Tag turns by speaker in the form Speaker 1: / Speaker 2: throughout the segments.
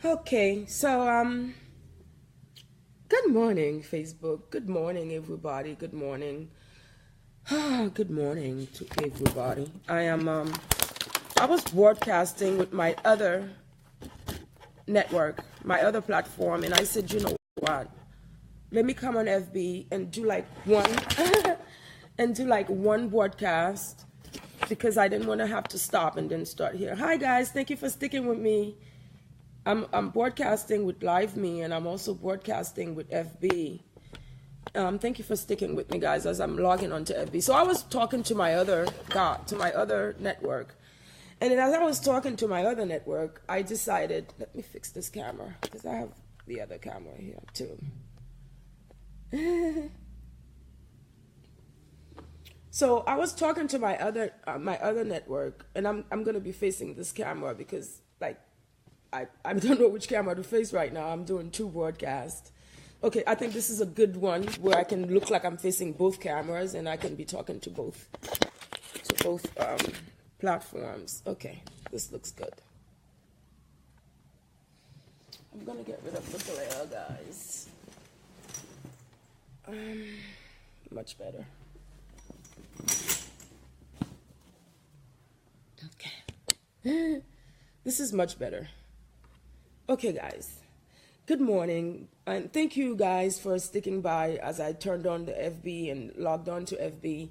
Speaker 1: Okay, so good morning, Facebook. Good morning, everybody. Good morning. Good morning to everybody. I was broadcasting with my other network, my other platform, and I said, you know what? Let me come on FB and do like one and do like one broadcast because I didn't want to have to stop and then start here. Hi guys, thank you for sticking with me. I'm broadcasting with Live Me, and I'm also broadcasting with FB. Thank you for sticking with me, guys, as I'm logging onto FB. So I was talking to my other network, and then as I was talking to my other network, I decided, let me fix this camera because I have the other camera here too. So I was talking to my other network, and I'm gonna be facing this camera because I don't know which camera to face right now. I'm doing two broadcasts. Okay, I think this is a good one where I can look like I'm facing both cameras and I can be talking to both platforms. Okay, this looks good. I'm gonna get rid of the glare, guys. Much better. Okay. This is much better. Okay, guys. Good morning, and thank you guys for sticking by as I turned on the FB and logged on to FB.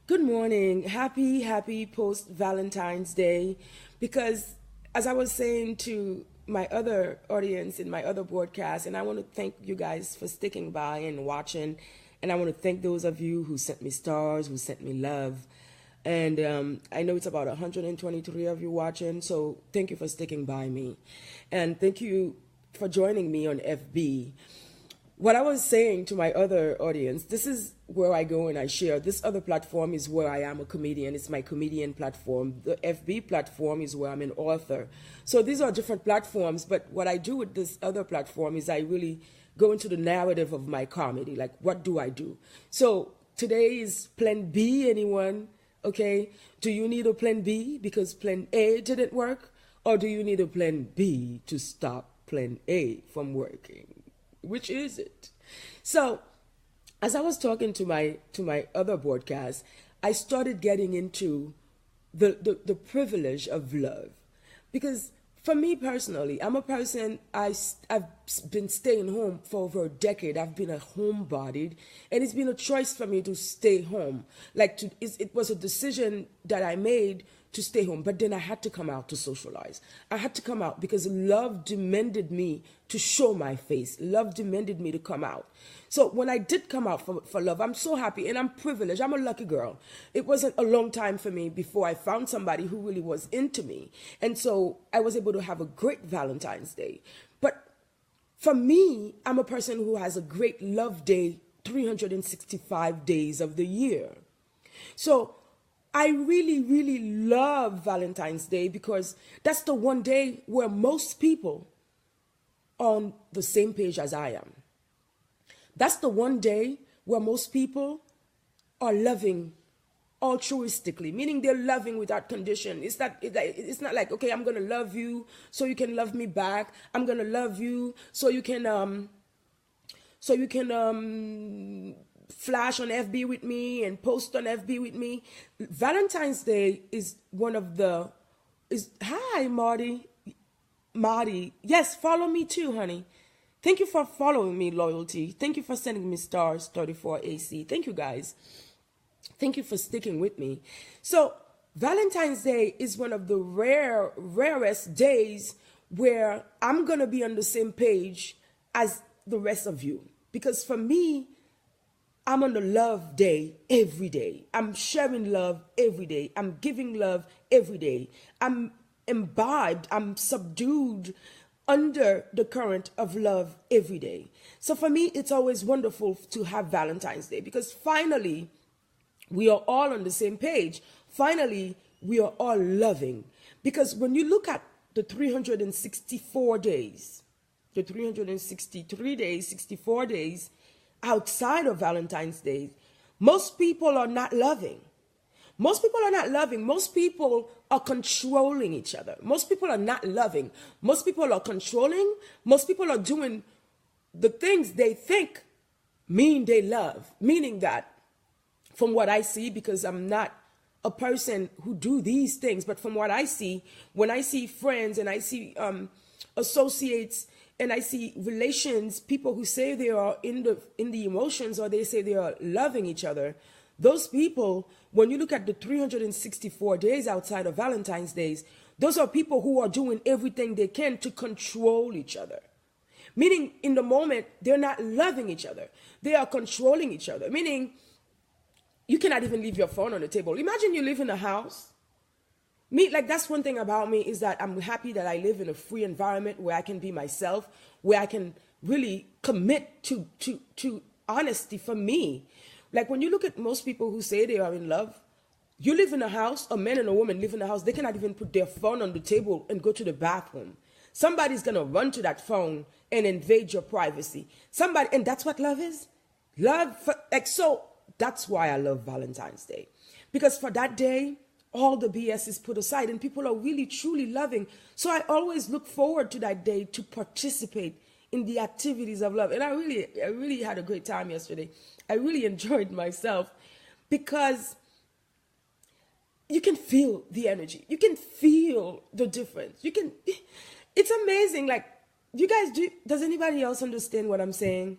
Speaker 1: Good morning. Happy post Valentine's Day, because as I was saying to my other audience in my other broadcast, and I want to thank you guys for sticking by and watching, and I want to thank those of you who sent me stars, who sent me love. And I know it's about 123 of you watching, so thank you for sticking by me. And thank you for joining me on FB. What I was saying to my other audience, this is where I go and I share. This other platform is where I am a comedian. It's my comedian platform. The FB platform is where I'm an author. So these are different platforms, but what I do with this other platform is I really go into the narrative of my comedy. Like, what do I do? So today is Plan B, anyone? Okay, do you need a plan B because plan A didn't work? Or do you need a plan B to stop plan A from working? Which is it? So, as I was talking to my other broadcast, I started getting into the privilege of love. Because for me personally, I'm a person, I've been staying home for over a decade. I've been a homebodied, and it's been a choice for me to stay home. It was a decision that I made to stay home, but then I had to come out to socialize. I had to come out because love demanded me to show my face. Love demanded me to come out. So when I did come out for love, I'm so happy and I'm privileged. I'm a lucky girl. It wasn't a long time for me before I found somebody who really was into me. And so I was able to have a great Valentine's Day. But for me, I'm a person who has a great love day 365 days of the year. So I really, really love Valentine's Day because that's the one day where most people are on the same page as I am. That's the one day where most people are loving altruistically, meaning they're loving without condition. It's not like, okay, I'm going to love you so you can love me back. I'm going to love you so you can flash on FB with me and post on FB with me. Valentine's Day is hi, Marty. Yes, follow me too, honey. Thank you for following me, Loyalty. Thank you for sending me stars, 34 AC. Thank you, guys. Thank you for sticking with me. So Valentine's Day is one of the rarest days where I'm going to be on the same page as the rest of you. Because for me, I'm on the love day every day. I'm sharing love every day. I'm giving love every day. I'm imbibed, I'm subdued under the current of love every day. So for me, it's always wonderful to have Valentine's Day because finally, we are all on the same page. Finally, we are all loving. Because when you look at the 364 days, the 363 days, 64 days outside of Valentine's Day, most people are not loving. Most people are not loving. Most people are controlling each other. Most people are not loving. Most people are controlling. Most people are doing the things they think mean they love. Meaning that, from what I see, because I'm not a person who do these things, but from what I see, when I see friends and I see associates and I see relations, people who say they are in the emotions, or they say they are loving each other, those people, when you look at the 364 days outside of Valentine's Days, those are people who are doing everything they can to control each other. Meaning, in the moment, they're not loving each other. They are controlling each other. Meaning, you cannot even leave your phone on the table. Imagine you live in a house. That's one thing about me, is that I'm happy that I live in a free environment where I can be myself, where I can really commit to honesty for me. Like, when you look at most people who say they are in love, you live in a house, a man and a woman live in a house, they cannot even put their phone on the table and go to the bathroom. Somebody's going to run to that phone and invade your privacy. And that's what love is. So that's why I love Valentine's Day. Because for that day, all the BS is put aside and people are really, truly loving. So I always look forward to that day to participate in the activities of love. And I really had a great time yesterday. I really enjoyed myself because you can feel the energy. You can feel the difference. It's amazing. Like, you guys, does anybody else understand what I'm saying?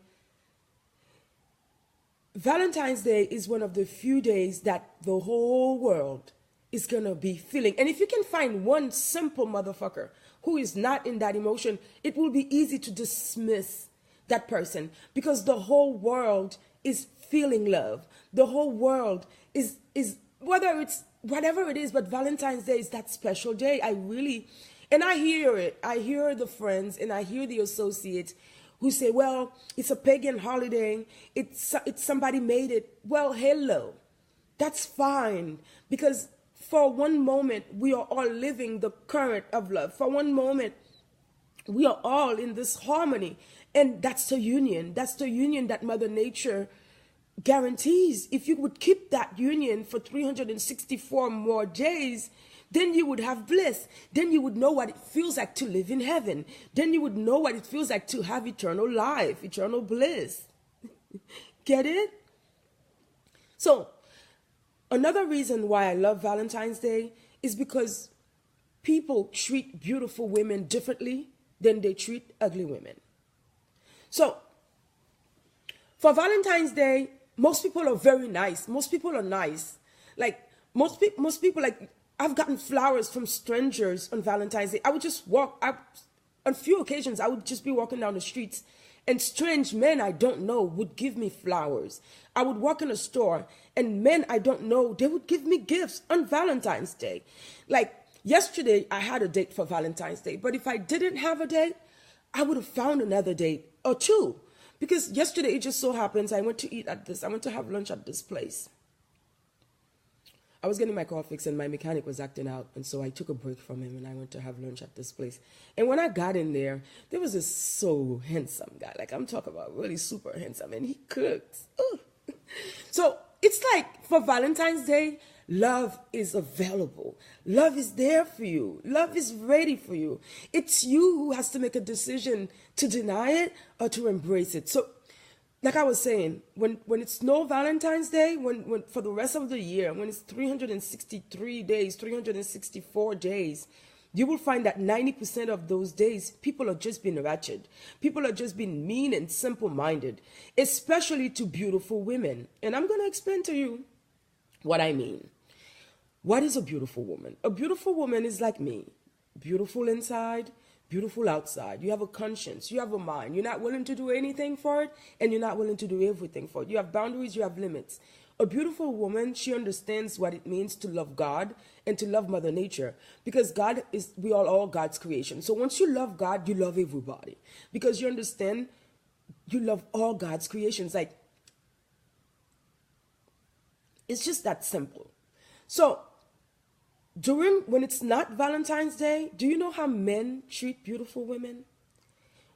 Speaker 1: Valentine's Day is one of the few days that the whole world is going to be feeling. And if you can find one simple motherfucker who is not in that emotion, it will be easy to dismiss that person, because the whole world is feeling love. The whole world is whether it's whatever it is, but Valentine's Day is that special day. And I hear it. I hear the friends and I hear the associates who say, well, it's a pagan holiday. It's somebody made it. Well, hello. That's fine, because for one moment, we are all living the current of love. For one moment, we are all in this harmony. And that's the union. That's the union that Mother Nature guarantees. If you would keep that union for 364 more days, then you would have bliss. Then you would know what it feels like to live in heaven. Then you would know what it feels like to have eternal life, eternal bliss. Get it? So, another reason why I love Valentine's Day is because people treat beautiful women differently than they treat ugly women. So, for Valentine's Day, most people are very nice. Most people are nice. Like, most people, like, I've gotten flowers from strangers on Valentine's Day. I would just walk, on a few occasions, I would just be walking down the streets, and strange men I don't know would give me flowers. I would walk in a store, and men I don't know, they would give me gifts on Valentine's Day. Like, yesterday, I had a date for Valentine's Day, but if I didn't have a date, I would have found another date or two. Because yesterday, it just so happens, I went to have lunch at this place. I was getting my car fixed and my mechanic was acting out. And so I took a break from him and I went to have lunch at this place. And when I got in there was this so handsome guy. Like, I'm talking about really super handsome. And he cooks. Ooh. So it's like, for Valentine's Day, love is available. Love is there for you. Love is ready for you. It's you who has to make a decision to deny it or to embrace it. So, like I was saying, when it's no Valentine's Day, when for the rest of the year, when it's 363 days, 364 days, you will find that 90% of those days, people are just being wretched. People are just being mean and simple-minded, especially to beautiful women. And I'm going to explain to you what I mean. What is a beautiful woman? A beautiful woman is like me. Beautiful inside, beautiful outside. You have a conscience. You have a mind. You're not willing to do anything for it, and you're not willing to do everything for it. You have boundaries. You have limits. A beautiful woman, she understands what it means to love God and to love Mother Nature, because we are all God's creation. So once you love God, you love everybody, because you understand you love all God's creations. Like, it's just that simple. So when it's not Valentine's Day, do you know how men treat beautiful women?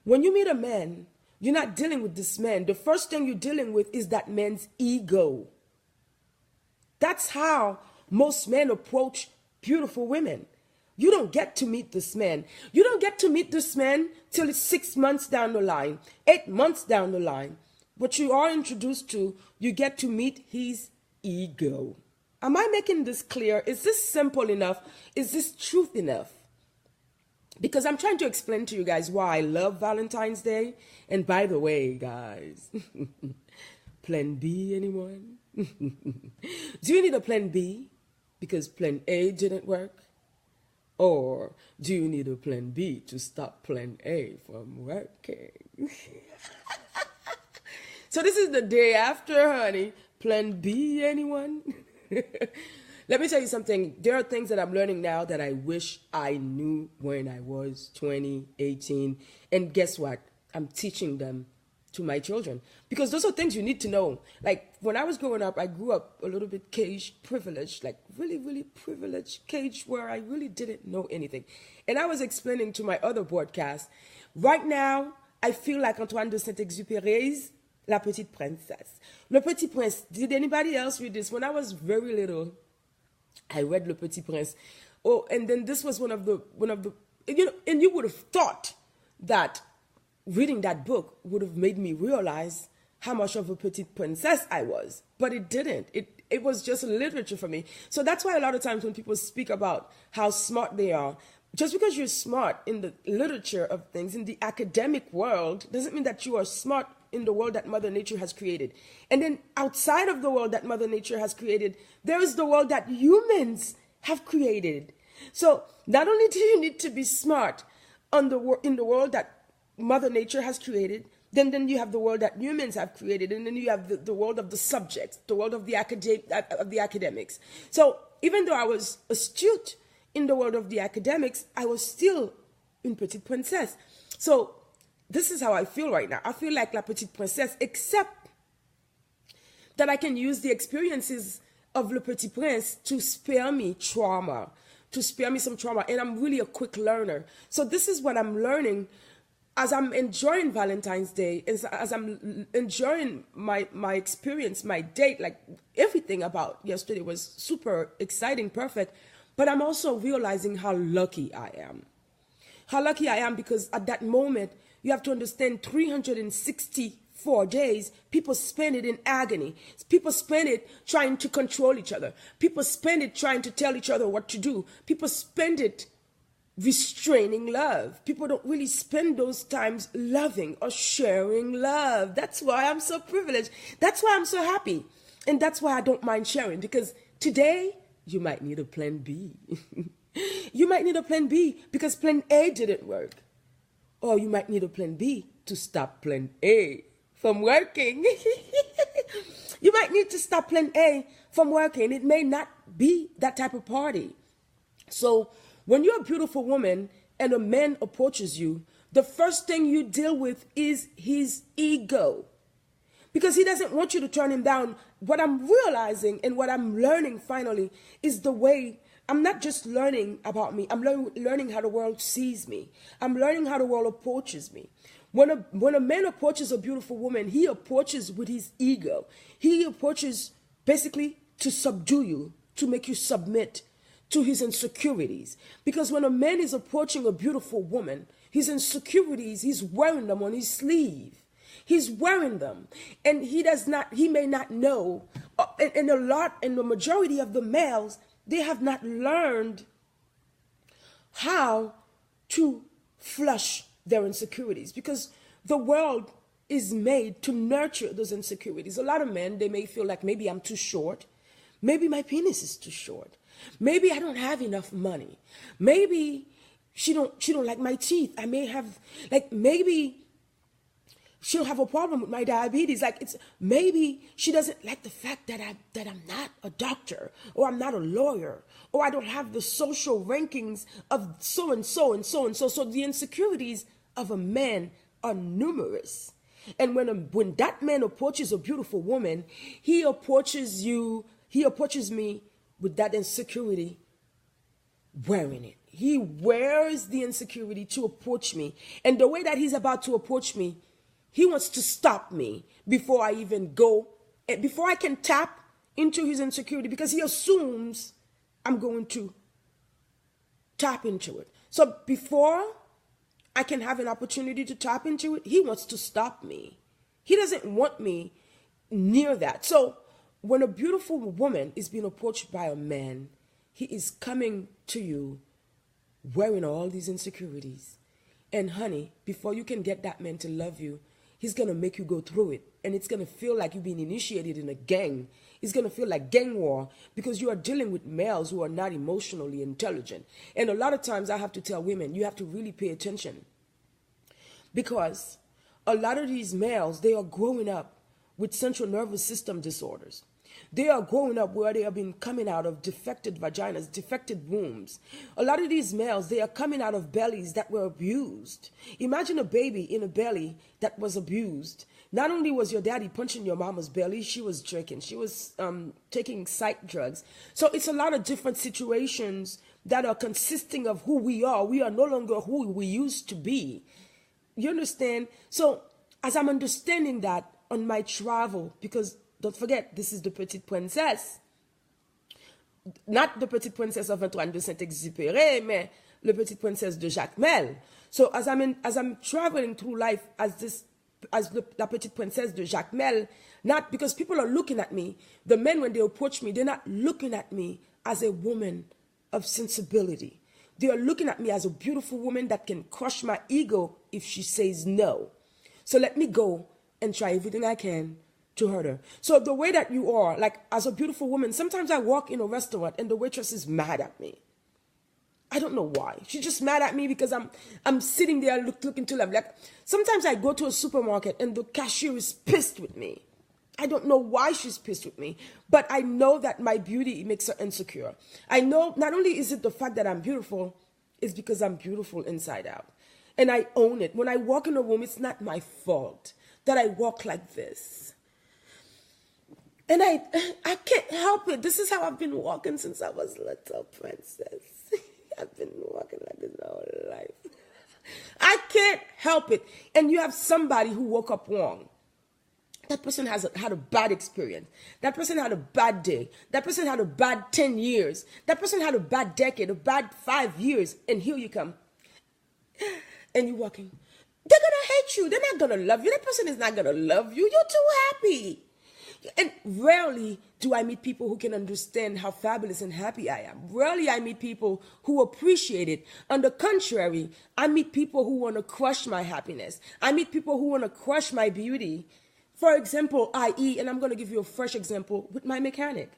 Speaker 1: When you meet a man, you're not dealing with this man. The first thing you're dealing with is that man's ego. That's how most men approach beautiful women. You don't get to meet this man. You don't get to meet this man till it's 6 months down the line, 8 months down the line. What you are introduced to, you get to meet his ego. Am I making this clear? Is this simple enough? Is this truth enough? Because I'm trying to explain to you guys why I love Valentine's Day. And by the way, guys, plan B, anyone? Do you need a plan B because plan A didn't work? Or do you need a plan B to stop plan A from working? So this is the day after, honey. Plan B, anyone? Let me tell you something. There are things that I'm learning now that I wish I knew when I was 20, 18. And guess what? I'm teaching them to my children. Because those are things you need to know. Like when I was growing up, I grew up a little bit caged, privileged, like really, really privileged, caged where I really didn't know anything. And I was explaining to my other broadcast, right now, I feel like Antoine de Saint-Exupéry's La Petite Princesse. Le Petit Prince. Did anybody else read this? When I was very little, I read Le Petit Prince. Oh, and then this was one of the, you know, and you would have thought that reading that book would have made me realize how much of a petite princess I was, but it didn't. It was just literature for me. So that's why a lot of times when people speak about how smart they are, just because you're smart in the literature of things, in the academic world, doesn't mean that you are smart in the world that Mother Nature has created. And then outside of the world that Mother Nature has created, there is the world that humans have created. So not only do you need to be smart in the world that Mother Nature has created, then you have the world that humans have created, and then you have the world of the subjects, the world of the academics. So even though I was astute in the world of the academics, I was still une petite princesse. So this is how I feel right now. I feel like La Petite Princesse, except that I can use the experiences of Le Petit Prince to spare me trauma, to spare me some trauma. And I'm really a quick learner. So this is what I'm learning as I'm enjoying Valentine's Day, as I'm enjoying my experience, my date, like everything about yesterday was super exciting, perfect. But I'm also realizing how lucky I am. How lucky I am because at that moment, you have to understand 364 days, people spend it in agony. People spend it trying to control each other. People spend it trying to tell each other what to do. People spend it restraining love. People don't really spend those times loving or sharing love. That's why I'm so privileged. That's why I'm so happy. And that's why I don't mind sharing, because today you might need a plan B. You might need a plan B because plan A didn't work. Or you might need a plan B to stop plan A from working. You might need to stop plan A from working. It may not be that type of party. So when you're a beautiful woman and a man approaches you, the first thing you deal with is his ego. Because he doesn't want you to turn him down. What I'm realizing and what I'm learning finally is the way I'm not just learning about me. I'm learning how the world sees me. I'm learning how the world approaches me. When a man approaches a beautiful woman, he approaches with his ego. He approaches basically to subdue you, to make you submit to his insecurities. Because when a man is approaching a beautiful woman, his insecurities, he's wearing them on his sleeve. He's wearing them. And he may not know. And the majority of the males, they have not learned how to flush their insecurities, because the world is made to nurture those insecurities. A lot of men, they may feel like maybe I'm too short. Maybe my penis is too short. Maybe I don't have enough money. Maybe she don't like my teeth. I may have, like, maybe she'll have a problem with my diabetes. Like, it's maybe she doesn't like the fact that I'm not a doctor, or I'm not a lawyer, or I don't have the social rankings of so and so and so and so. So the insecurities of a man are numerous. And when that man approaches a beautiful woman, he approaches me with that insecurity, wearing it. He wears the insecurity to approach me. And the way that he's about to approach me, he wants to stop me before I even go, before I can tap into his insecurity, because he assumes I'm going to tap into it. So before I can have an opportunity to tap into it, he wants to stop me. He doesn't want me near that. So when a beautiful woman is being approached by a man, he is coming to you wearing all these insecurities. And honey, before you can get that man to love you, he's going to make you go through it. And it's going to feel like you've been initiated in a gang. It's going to feel like gang war because you are dealing with males who are not emotionally intelligent. And a lot of times I have to tell women, you have to really pay attention. Because a lot of these males, they are growing up with central nervous system disorders. They are growing up where they have been coming out of defected vaginas, defected wombs. A lot of these males, they are coming out of bellies that were abused. Imagine a baby in a belly that was abused. Not only was your daddy punching your mama's belly, she was drinking. She was taking psych drugs. So it's a lot of different situations that are consisting of who we are. We are no longer who we used to be. You understand? So as I'm understanding that on my travel, because don't forget, this is the Petite Princesse. Not the Petite Princesse of Antoine de Saint-Exupéry, mais le Petite Princesse de Jacmel. So as I'm traveling through life as la Petite Princesse de Jacmel, not because people are looking at me, the men when they approach me, they're not looking at me as a woman of sensibility. They are looking at me as a beautiful woman that can crush my ego if she says no. So let me go and try everything I can to hurt her. So the way that you are, like as a beautiful woman, sometimes I walk in a restaurant and the waitress is mad at me. I don't know why. She's just mad at me because I'm sitting there looking to them. Like sometimes I go to a supermarket and the cashier is pissed with me. I don't know why she's pissed with me, but I know that my beauty makes her insecure. I know not only is it the fact that I'm beautiful, it's because I'm beautiful inside out. And I own it. When I walk in a room, it's not my fault that I walk like this. And I can't help it. This is how I've been walking since I was a little princess. I've been walking like this my whole life. I can't help it. And you have somebody who woke up wrong. That person had a bad experience. That person had a bad day. That person had a bad 10 years. That person had a bad decade, a bad 5 years. And here you come. And you're walking. They're going to hate you. They're not going to love you. That person is not going to love you. You're too happy. And rarely do I meet people who can understand how fabulous and happy I am. Rarely I meet people who appreciate it. On the contrary, I meet people who want to crush my happiness. I meet people who want to crush my beauty. For example, i.e., and I'm going to give you a fresh example with my mechanic.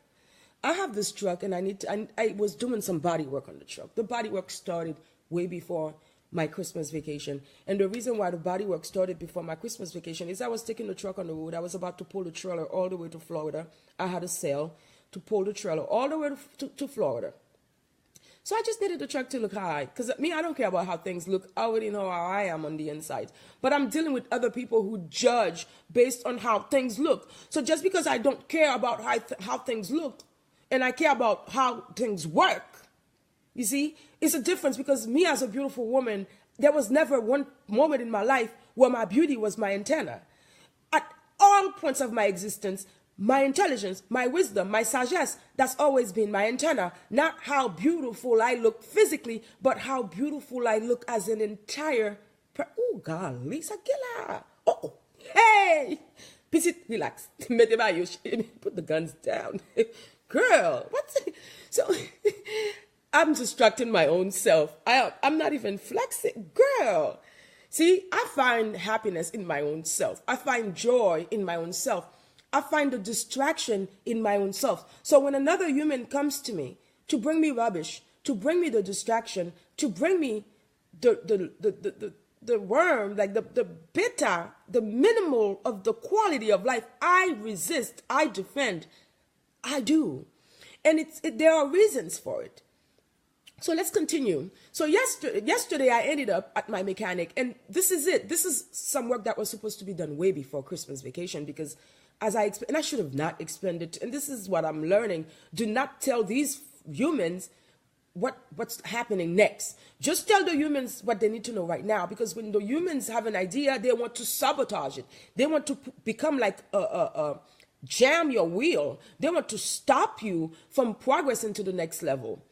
Speaker 1: I have this truck and I was doing some body work on the truck. The body work started way before my Christmas vacation. And the reason why the body work started before my Christmas vacation is I was taking the truck on the road. I was about to pull the trailer all the way to Florida. I had a sale to pull the trailer all the way to Florida. So I just needed the truck to look high. Because me, I don't care about how things look. I already know how I am on the inside. But I'm dealing with other people who judge based on how things look. So just because I don't care about how things look, and I care about how things work, you see, it's a difference. Because me as a beautiful woman, there was never one moment in my life where my beauty was my antenna. At all points of my existence, my intelligence, my wisdom, my sagesse, that's always been my antenna. Not how beautiful I look physically, but how beautiful I look as an entire... Oh, God, Lisa Gilla. Oh, hey. Relax. Put the guns down. Girl, what's it? So... I'm distracting my own self. I'm not even flexing. Girl. See, I find happiness in my own self. I find joy in my own self. I find the distraction in my own self. So when another human comes to me to bring me rubbish, to bring me the distraction, to bring me the worm, like the bitter, the minimal of the quality of life, I resist, I defend, I do. And there are reasons for it. So let's continue. So yesterday I ended up at my mechanic, and this is it. This is some work that was supposed to be done way before Christmas vacation, because as I explained, and I should have not explained it, and this is what I'm learning. Do not tell these humans what's happening next. Just tell the humans what they need to know right now, because when the humans have an idea, they want to sabotage it. They want to become like jam your wheel. They want to stop you from progressing to the next level.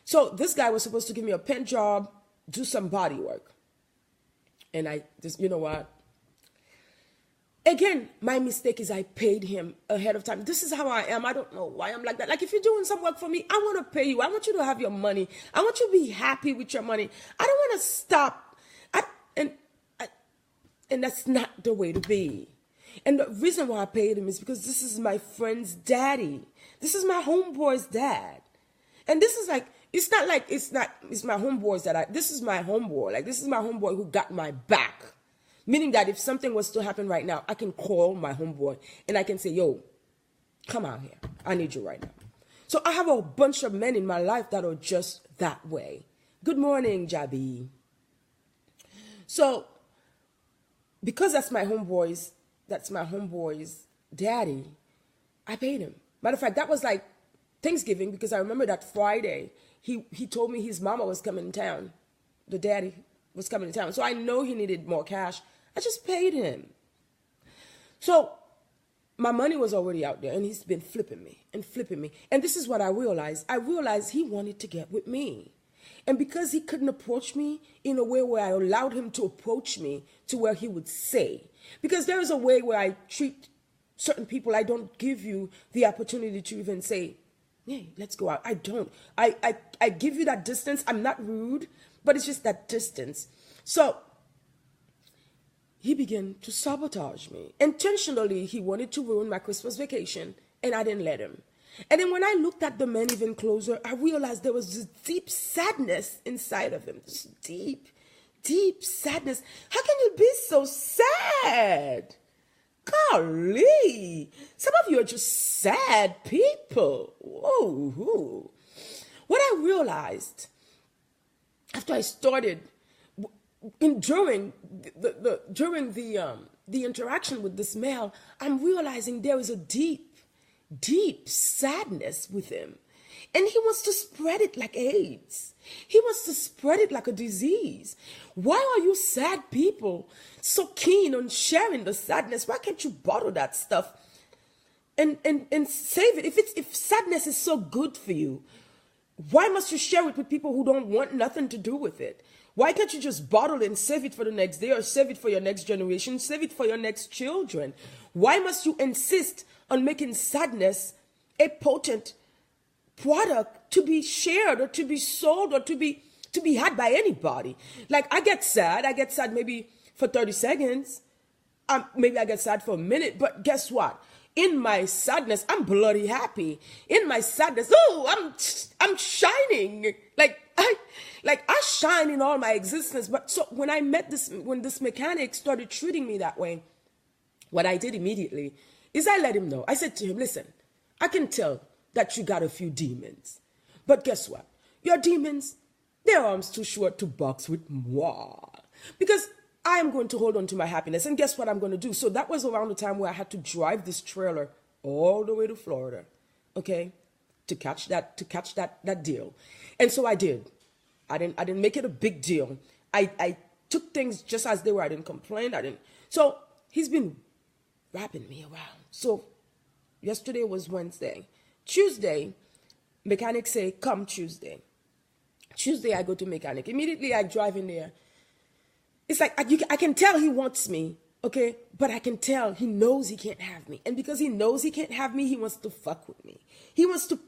Speaker 1: So this guy was supposed to give me a pen job, do some body work. And I just, you know what? Again, my mistake is I paid him ahead of time. This is how I am. I don't know why I'm like that. Like, if you're doing some work for me, I want to pay you. I want you to have your money. I want you to be happy with your money. I don't want to stop. And that's not the way to be. And the reason why I paid him is because this is my friend's daddy. This is my homeboy's dad. And this is like, it's not like it's my homeboys this is my homeboy. Like, this is my homeboy who got my back. Meaning that if something was to happen right now, I can call my homeboy and I can say, yo, come out here. I need you right now. So I have a bunch of men in my life that are just that way. Good morning, Jabi. So because that's my homeboy's daddy, I paid him. Matter of fact, that was like Thanksgiving, because I remember that Friday, he told me his mama was coming to town. The daddy was coming to town. So I know he needed more cash. I just paid him. So my money was already out there, and he's been flipping me and flipping me. And this is what I realized. I realized he wanted to get with me. And because he couldn't approach me in a way where I allowed him to approach me to where he would say, because there is a way where I treat certain people, I don't give you the opportunity to even say, hey, let's go out. I don't. I give you that distance. I'm not rude, but it's just that distance. So he began to sabotage me. Intentionally, he wanted to ruin my Christmas vacation, and I didn't let him. And then when I looked at the man even closer, I realized there was this deep sadness inside of him. This deep, deep sadness. How can you be so sad? Golly. Some of you are just sad people. Whoa. What I realized after I started during the interaction with this male, I'm realizing there is a deep sadness with him. And he wants to spread it like AIDS. He wants to spread it like a disease. Why are you sad people so keen on sharing the sadness? Why can't you bottle that stuff and save it? If sadness is so good for you, why must you share it with people who don't want nothing to do with it? Why can't you just bottle it and save it for the next day, or save it for your next generation, save it for your next children? Why must you insist on making sadness a potent product to be shared or to be sold or to be had by anybody? Like, I get sad maybe for 30 seconds. Maybe I get sad for a minute, but guess what? In my sadness, I'm bloody happy. In my sadness, I'm shining. Like I shine in all my existence. But so when this mechanic started treating me that way, what I did immediately is I let him know. I said to him, listen, I can tell that you got a few demons. But guess what? Your demons, their arms too short to box with moi. Because I am going to hold on to my happiness. And guess what I'm going to do? So that was around the time where I had to drive this trailer all the way to Florida, okay, to catch that deal. And so I did. I didn't make it a big deal. I took things just as they were. I didn't complain. So he's been wrapping me around. So yesterday was Wednesday. Tuesday, mechanics say, come Tuesday. Tuesday, I go to mechanic. Immediately, I drive in there. It's like, I can tell he wants me, okay? But I can tell he knows he can't have me. And because he knows he can't have me, he wants to fuck with me. He wants to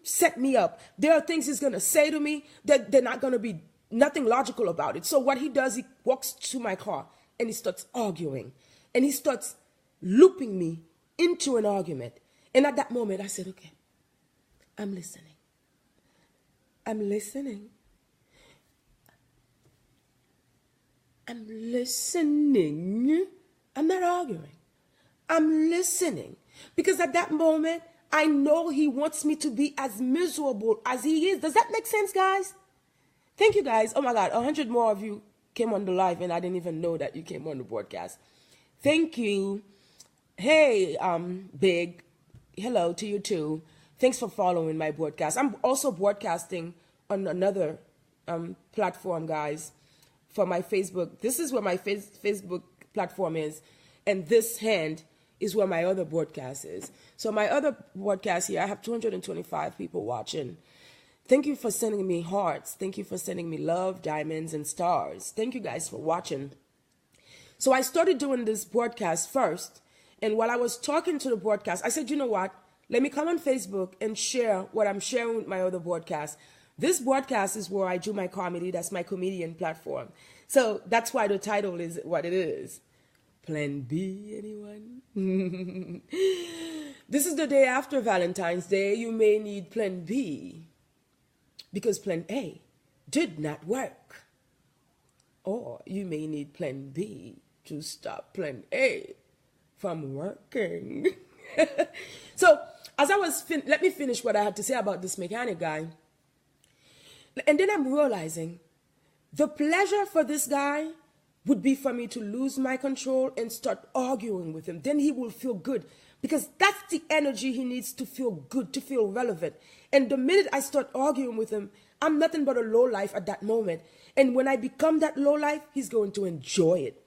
Speaker 1: set me up. There are things he's going to say to me that they're not going to be nothing logical about it. So what he does, he walks to my car and he starts arguing. And he starts looping me into an argument. And at that moment, I said, okay, I'm listening. I'm listening. I'm listening. I'm not arguing. I'm listening. Because at that moment, I know he wants me to be as miserable as he is. Does that make sense, guys? Thank you, guys. Oh, my God. 100 more of you came on the live, and I didn't even know that you came on the broadcast. Thank you. Hey, Big. Hello to you, too. Thanks for following my broadcast. I'm also broadcasting on another platform, guys, for my Facebook. This is where my Facebook platform is. And this hand is where my other broadcast is. So my other broadcast here, I have 225 people watching. Thank you for sending me hearts. Thank you for sending me love, diamonds, and stars. Thank you guys for watching. So I started doing this broadcast first. And while I was talking to the broadcast, I said, you know what? Let me come on Facebook and share what I'm sharing with my other broadcast. This broadcast is where I do my comedy. That's my comedian platform. So that's why the title is what it is. Plan B, anyone? This is the day after Valentine's Day. You may need Plan B because Plan A did not work. Or you may need Plan B to stop Plan A from working. So as I was, let me finish what I had to say about this mechanic guy. And then I'm realizing the pleasure for this guy would be for me to lose my control and start arguing with him. Then he will feel good because that's the energy he needs to feel good, to feel relevant. And the minute I start arguing with him, I'm nothing but a low life at that moment. And when I become that low life, he's going to enjoy it.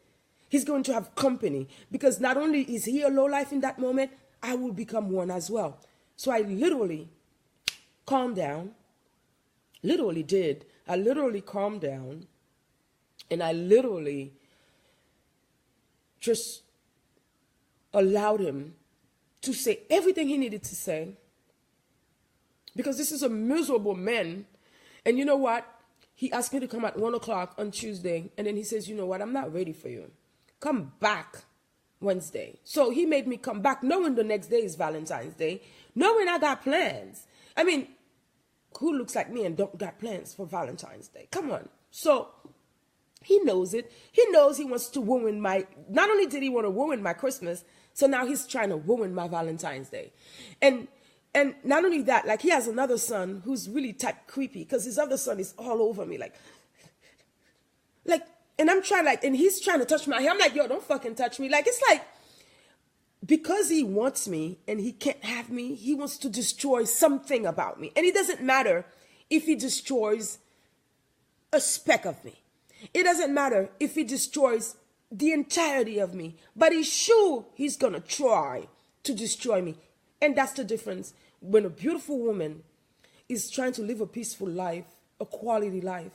Speaker 1: He's going to have company because not only is he a low life in that moment, I will become one as well. So I literally calmed down. Literally did. I literally calmed down and I literally just allowed him to say everything he needed to say because this is a miserable man. And you know what? He asked me to come at 1 o'clock on Tuesday and then he says, you know what? I'm not ready for you. Come back Wednesday. So he made me come back knowing the next day is Valentine's Day, knowing I got plans. I mean, who looks like me and don't got plans for Valentine's Day? Come on. So he knows it. He knows he wants to ruin my, not only did he want to ruin my Christmas, so now he's trying to ruin my Valentine's Day. And not only that, like he has another son who's really type creepy because his other son is all over me like, and I'm trying and he's trying to touch my hair. I'm like, yo, don't fucking touch me. Like, it's like, because he wants me and he can't have me, he wants to destroy something about me. And it doesn't matter if he destroys a speck of me. It doesn't matter if he destroys the entirety of me. But he's sure he's going to try to destroy me. And that's the difference when a beautiful woman is trying to live a peaceful life, a quality life.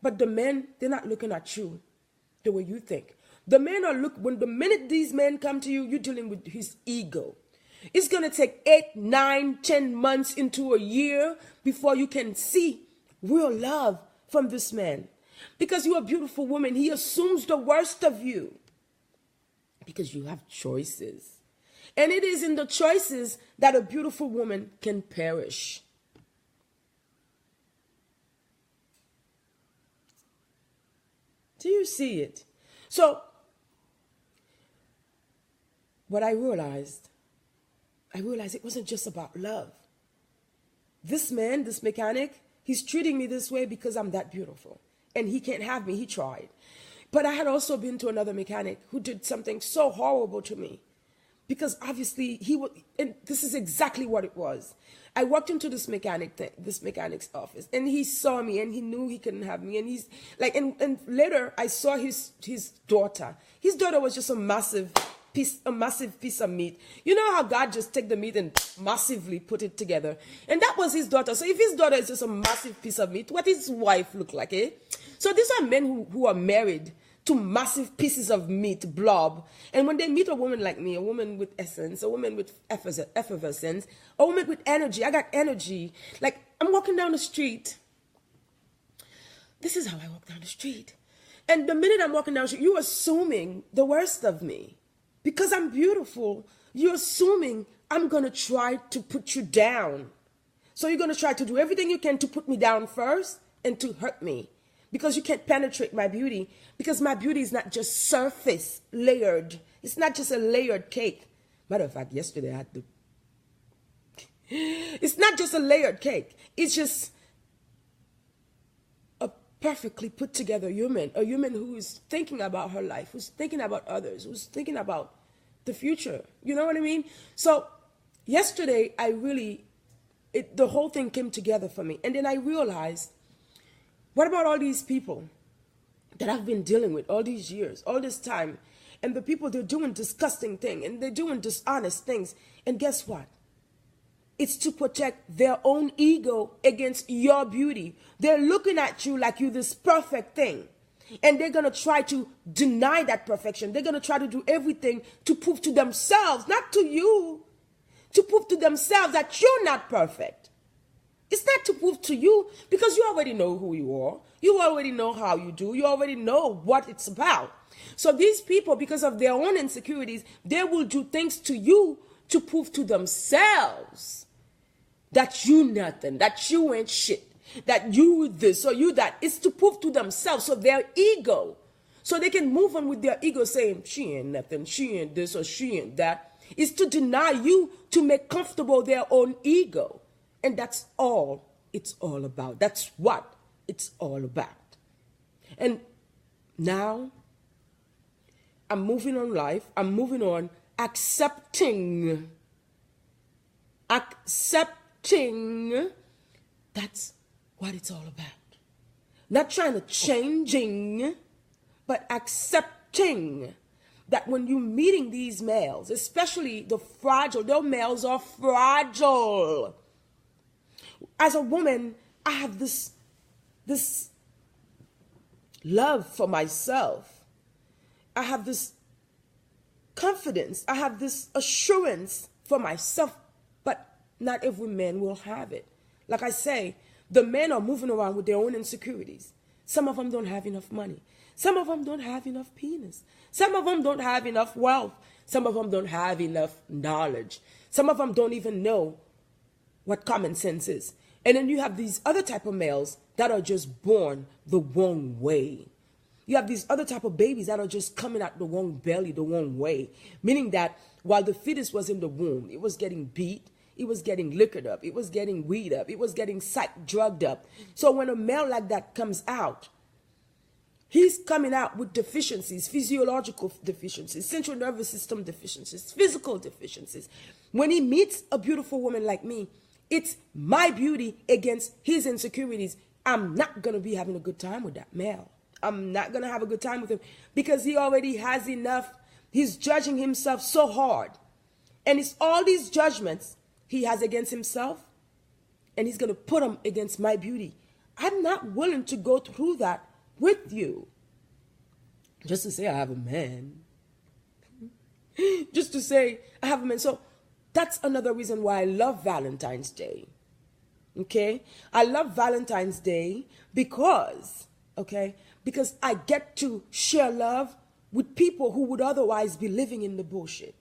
Speaker 1: But the men, they're not looking at you the way you think. The men are when the minute these men come to you, you're dealing with his ego. It's going to take 8, 9, 10 months into a year before you can see real love from this man. Because you're a beautiful woman, he assumes the worst of you. Because you have choices. And it is in the choices that a beautiful woman can perish. Do you see it? So, what I realized it wasn't just about love. This man, this mechanic, he's treating me this way because I'm that beautiful. And he can't have me. He tried. But I had also been to another mechanic who did something so horrible to me. Because obviously and this is exactly what it was. I walked into this mechanic's office, and he saw me, and he knew he couldn't have me, and he's like, and later I saw his daughter. His daughter was just a massive piece of meat. You know how God just take the meat and massively put it together, and that was his daughter. So if his daughter is just a massive piece of meat, what does his wife look like, eh? So these are men who are married to massive pieces of meat, blob. And when they meet a woman like me, a woman with essence, a woman with effervescence, a woman with energy, I got energy. Like, I'm walking down the street. This is how I walk down the street. And the minute I'm walking down the street, you're assuming the worst of me. Because I'm beautiful, you're assuming I'm going to try to put you down. So you're going to try to do everything you can to put me down first and to hurt me. Because you can't penetrate my beauty. Because my beauty is not just surface layered. It's not just a layered cake. Matter of fact, yesterday I had to. It's not just a layered cake. It's just a perfectly put together human. A human who is thinking about her life, who's thinking about others, who's thinking about the future. You know what I mean? So yesterday the whole thing came together for me. And then I realized, what about all these people that I've been dealing with all these years, all this time? and the people, they're doing disgusting things and they're doing dishonest things. And guess what? It's to protect their own ego against your beauty. They're looking at you like you're this perfect thing. And they're going to try to deny that perfection. They're going to try to do everything to prove to themselves, not to you, to prove to themselves that you're not perfect. It's not to prove to you, because you already know who you are. You already know how you do. You already know what it's about. So these people, because of their own insecurities, they will do things to you to prove to themselves that you nothing, that you ain't shit, that you this or you that. It's to prove to themselves, so their ego, so they can move on with their ego saying, she ain't nothing, she ain't this or she ain't that. It's to deny you, to make comfortable their own ego. And that's all it's all about. That's what it's all about. And now I'm moving on life. I'm moving on accepting. That's what it's all about. Not trying to changing, but accepting that when you're meeting these males, especially the fragile, those males are fragile. As a woman, I have this love for myself. I have this confidence. I have this assurance for myself, but not every man will have it. Like I say, the men are moving around with their own insecurities. Some of them don't have enough money. Some of them don't have enough penis. Some of them don't have enough wealth. Some of them don't have enough knowledge. Some of them don't even know what common sense is. And then you have these other type of males that are just born the wrong way. You have these other type of babies that are just coming out the wrong belly, the wrong way. Meaning that while the fetus was in the womb, it was getting beat, it was getting liquored up, it was getting weed up, it was getting drugged up. So when a male like that comes out, he's coming out with deficiencies, physiological deficiencies, central nervous system deficiencies, physical deficiencies. When he meets a beautiful woman like me, it's my beauty against his insecurities. I'm not going to be having a good time with that male. I'm not going to have a good time with him because he already has enough. He's judging himself so hard. And it's all these judgments he has against himself, and he's going to put them against my beauty. I'm not willing to go through that with you. Just to say I have a man. Just to say I have a man. So that's another reason why I love Valentine's Day. Okay? I love Valentine's Day because I get to share love with people who would otherwise be living in the bullshit.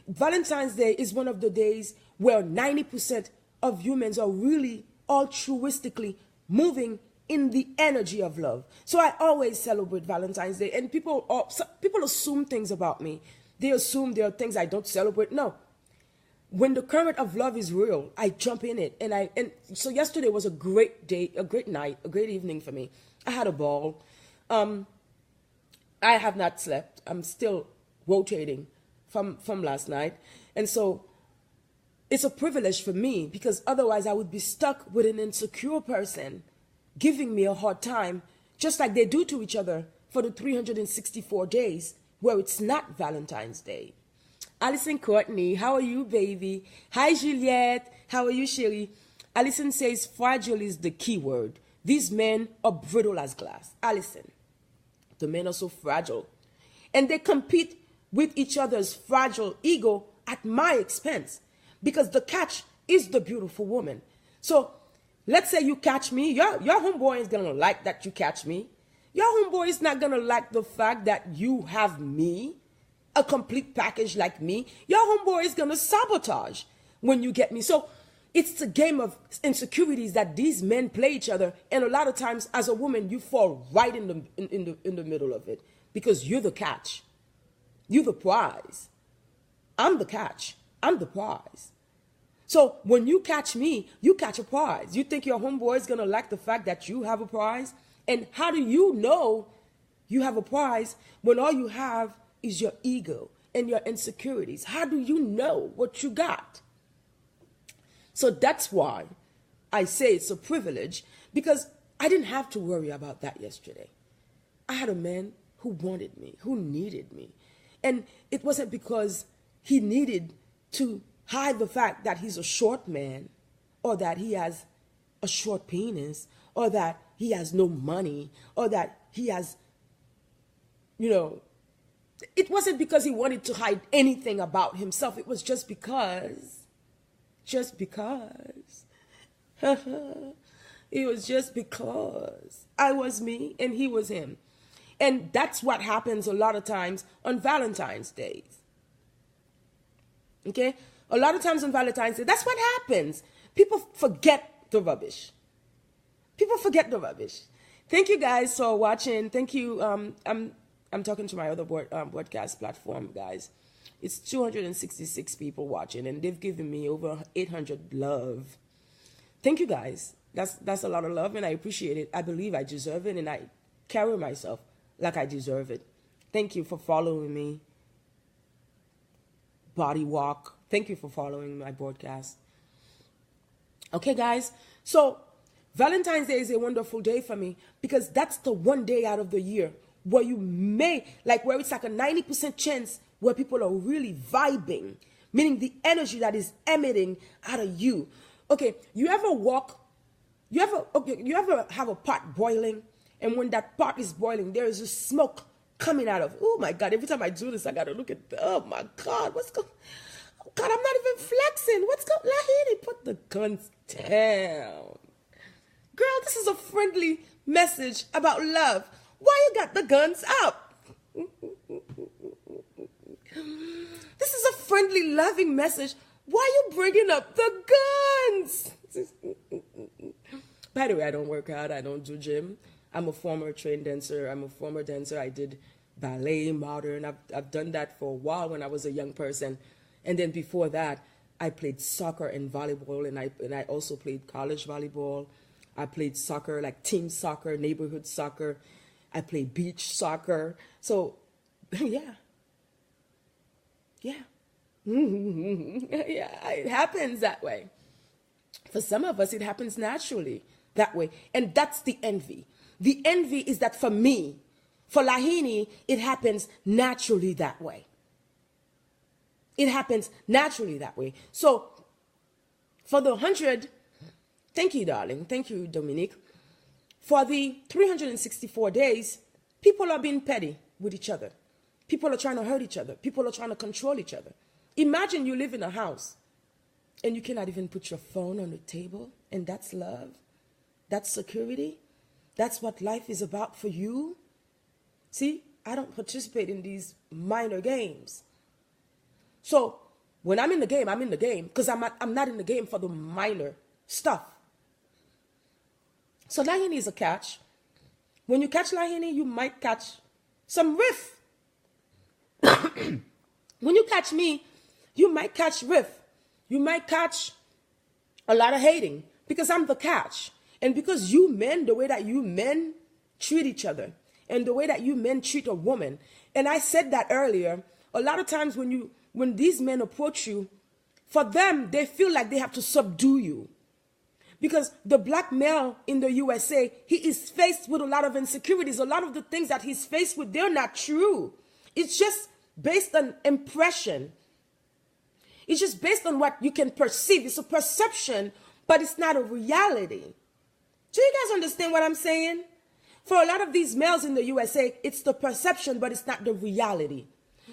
Speaker 1: Valentine's Day is one of the days where 90% of humans are really altruistically moving in the energy of love. So I always celebrate Valentine's Day, and people assume things about me. They assume there are things I don't celebrate. No. When the current of love is real, I jump in it. And so yesterday was a great day, a great night, a great evening for me. I had a ball. I have not slept. I'm still rotating from last night. And so it's a privilege for me, because otherwise I would be stuck with an insecure person giving me a hard time, just like they do to each other for the 364 days where it's not Valentine's Day. Alison Courtney, how are you, baby? Hi, Juliette. How are you, Sherry? Alison says fragile is the key word. These men are brittle as glass. Alison, the men are so fragile. And they compete with each other's fragile ego at my expense, because the catch is the beautiful woman. So let's say you catch me. Your homeboy is going to like that you catch me. Your homeboy is not going to like the fact that you have me, a complete package like me. Your homeboy is going to sabotage when you get me. So it's a game of insecurities that these men play each other. And a lot of times as a woman, you fall right in the middle of it, because you're the catch. You're the prize. I'm the catch. I'm the prize. So when you catch me, you catch a prize. You think your homeboy is going to like the fact that you have a prize? And how do you know you have a prize when all you have is your ego and your insecurities? How do you know what you got? So that's why I say it's a privilege, because I didn't have to worry about that yesterday. I had a man who wanted me, who needed me. And it wasn't because he needed to hide the fact that he's a short man, or that he has a short penis, or that he has no money, or that he has, it wasn't because he wanted to hide anything about himself. It was just because. It was just because I was me and he was him. And that's what happens a lot of times on Valentine's Day. Okay? A lot of times on Valentine's Day, that's what happens. People forget the rubbish. People forget the rubbish. Thank you guys for watching. Thank you. I'm talking to my other broadcast platform, guys. It's 266 people watching, and they've given me over 800 love. Thank you guys. That's a lot of love, and I appreciate it. I believe I deserve it, and I carry myself like I deserve it. Thank you for following me. Body Walk. Thank you for following my broadcast. Okay, guys. So Valentine's Day is a wonderful day for me because that's the one day out of the year where you may, where it's like a 90% chance where people are really vibing, meaning the energy that is emitting out of you. Okay, you ever have a pot boiling, and when that pot is boiling, there is a smoke coming out of, oh my God, every time I do this, I gotta look at, oh my God, what's going, oh God, I'm not even flexing, what's going, Lahini, put the guns down. Girl, this is a friendly message about love. Why you got the guns up? This is a friendly, loving message. Why you bringing up the guns? By the way, I don't work out. I don't do gym. I'm a former trained dancer. I'm a former dancer. I did ballet, modern. I've done that for a while when I was a young person. And then before that, I played soccer and volleyball, and I also played college volleyball. I played soccer, like team soccer, neighborhood soccer. I played beach soccer. So, yeah. Yeah, it happens that way. For some of us, it happens naturally that way. And that's the envy. The envy is that for me, for Lahini, it happens naturally that way. It happens naturally that way. So for the 100, thank you, darling. Thank you, Dominique. For the 364 days, people are being petty with each other. People are trying to hurt each other. People are trying to control each other. Imagine you live in a house and you cannot even put your phone on the table, and that's love. That's security. That's what life is about for you. See, I don't participate in these minor games. So when I'm in the game because I'm not in the game for the minor stuff. So Lahini is a catch. When you catch Lahini, you might catch some riff. When you catch me, you might catch riff. You might catch a lot of hating because I'm the catch. And because you men, the way that you men treat each other and the way that you men treat a woman. And I said that earlier, a lot of times when these men approach you, for them, they feel like they have to subdue you. Because the black male in the USA, he is faced with a lot of insecurities. A lot of the things that he's faced with, they're not true. It's just based on impression. It's just based on what you can perceive. It's a perception, but it's not a reality. Do you guys understand what I'm saying? For a lot of these males in the USA, it's the perception, but it's not the reality.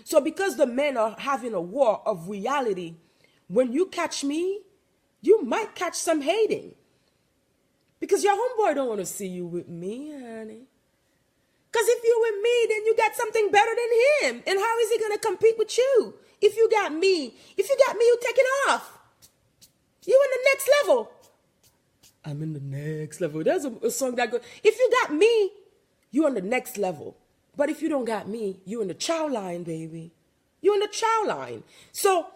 Speaker 1: So because the men are having a war of reality, when you catch me, you might catch some hating. Because your homeboy don't want to see you with me, honey. Because if you're with me, then you got something better than him. And how is he going to compete with you? If you got me, you taking off. You in the next level. I'm in the next level. There's a song that goes, if you got me, you on the next level. But if you don't got me, you in the chow line, baby. You in the chow line. So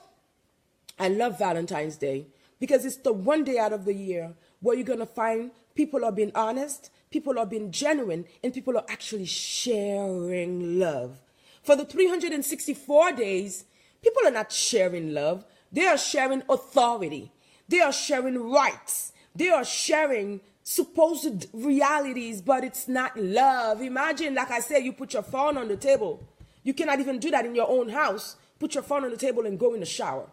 Speaker 1: I love Valentine's Day because it's the one day out of the year where you're going to find people are being honest, people are being genuine, and people are actually sharing love. For the 364 days, people are not sharing love. They are sharing authority. They are sharing rights. They are sharing supposed realities, but it's not love. Imagine, like I said, you put your phone on the table. You cannot even do that in your own house. Put your phone on the table and go in the shower.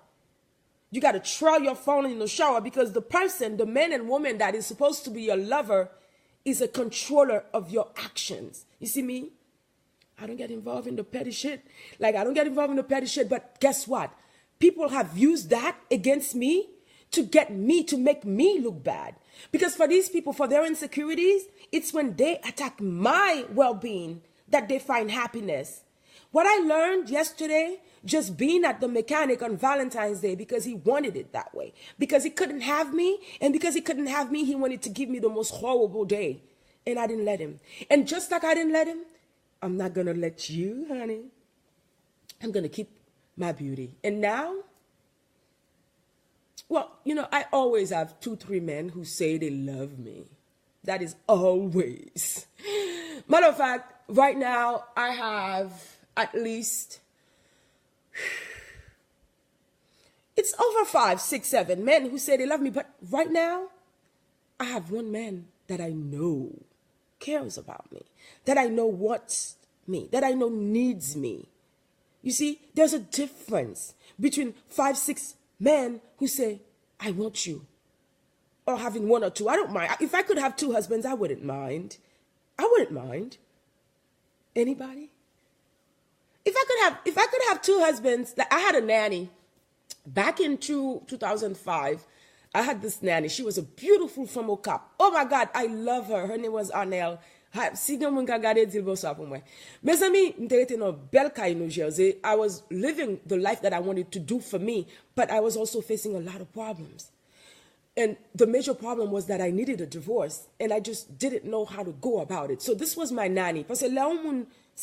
Speaker 1: You got to throw your phone in the shower because the person, the man and woman that is supposed to be your lover is a controller of your actions. You see me? I don't get involved in the petty shit. Like, I don't get involved in the petty shit, but guess what? People have used that against me to get me, to make me look bad. Because for these people, for their insecurities, it's when they attack my well-being that they find happiness. What I learned yesterday, just being at the mechanic on Valentine's Day because he wanted it that way. Because he couldn't have me, and because he couldn't have me, he wanted to give me the most horrible day. And I didn't let him. And just like I didn't let him, I'm not going to let you, honey. I'm going to keep my beauty. And now, well, you know, I always have 2-3 men who say they love me. That is always. Matter of fact, right now, I have at least, it's over 5, 6, 7 men who say they love me. But right now, I have one man that I know cares about me, that I know wants me, that I know needs me. You see, there's a difference between 5, 6 men who say, I want you, or having 1 or 2. I don't mind. If I could have 2 husbands, I wouldn't mind. I wouldn't mind. Anybody? If I could have 2 husbands, like I had a nanny back in 2005. I had this nanny. She was a beautiful from Okap. Oh my God, I love her. Her name was Arnel. I was living the life that I wanted to do for me, but I was also facing a lot of problems. And the major problem was that I needed a divorce, and I just didn't know how to go about it. So this was my nanny. Parce que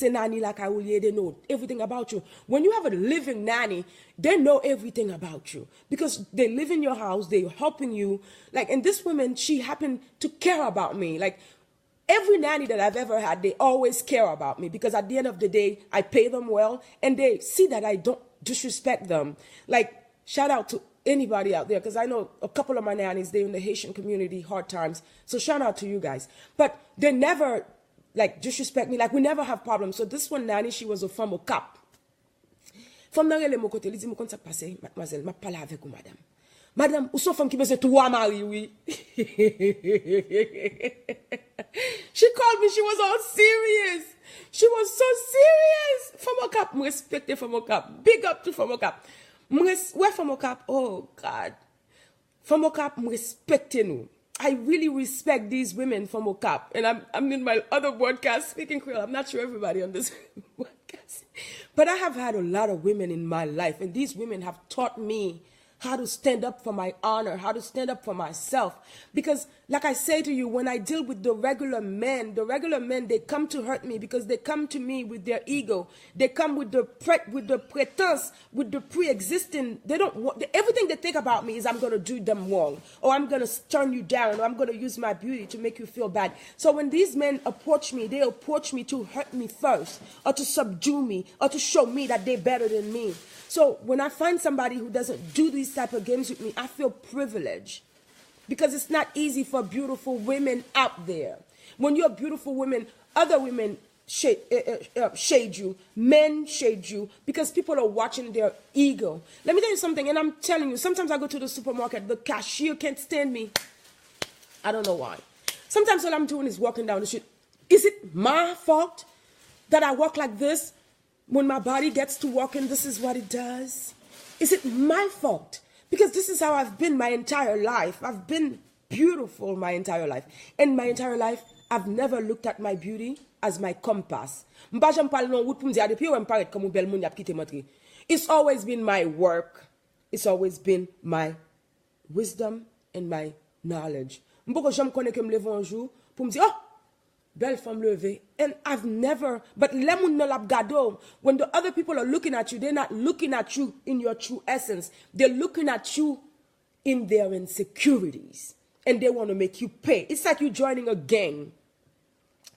Speaker 1: nanny like they know everything about you. When you have a living nanny, they know everything about you because they live in your house, they're helping you. Like, and this woman, she happened to care about me. Like, every nanny that I've ever had, they always care about me because at the end of the day, I pay them well, and they see that I don't disrespect them. Like, shout out to anybody out there, because I know a couple of my nannies, they're in the Haitian community, hard times. So shout out to you guys. But they never, like, disrespect me. Like, we never have problems. So this one nanny, she was a femme au cap. Femme nan rele mon kote, li di mon kon sa passe, mademoiselle, ma pala avec ou madame. Madame, ou son femme qui besoin 3 mari, oui. She called me, she was all serious. She was so serious. Femme au cap, me respecte femme au cap. Big up to femme au cap. Where from Okap? Oh God. From Okap, respect you. I really respect these women from Okap. And I'm in my other broadcast speaking Creole. I'm not sure everybody on this broadcast. But I have had a lot of women in my life. And these women have taught me how to stand up for my honor, how to stand up for myself. Because, like I say to you, when I deal with the regular men, they come to hurt me because they come to me with their ego. They come with the pretense, with the pre-existing. They don't want, everything they think about me is I'm going to do them wrong, or I'm going to turn you down, or I'm going to use my beauty to make you feel bad. So when these men approach me, they approach me to hurt me first, or to subdue me, or to show me that they're better than me. So when I find somebody who doesn't do these type of games with me, I feel privileged. Because it's not easy for beautiful women out there. When you're beautiful women, other women shade you, men shade you, because people are watching their ego. Let me tell you something, and I'm telling you, sometimes I go to the supermarket, the cashier can't stand me. I don't know why. Sometimes all I'm doing is walking down the street. Is it my fault that I walk like this? When my body gets to walking, this is what it does. Is it my fault? Because this is how I've been my entire life. I've been beautiful my entire life. In my entire life, I've never looked at my beauty as my compass. It's always been my work. It's always been my wisdom and my knowledge. Belle femme levée. And I've never, but when the other people are looking at you, they're not looking at you in your true essence. They're looking at you in their insecurities. And they want to make you pay. It's like you joining a gang.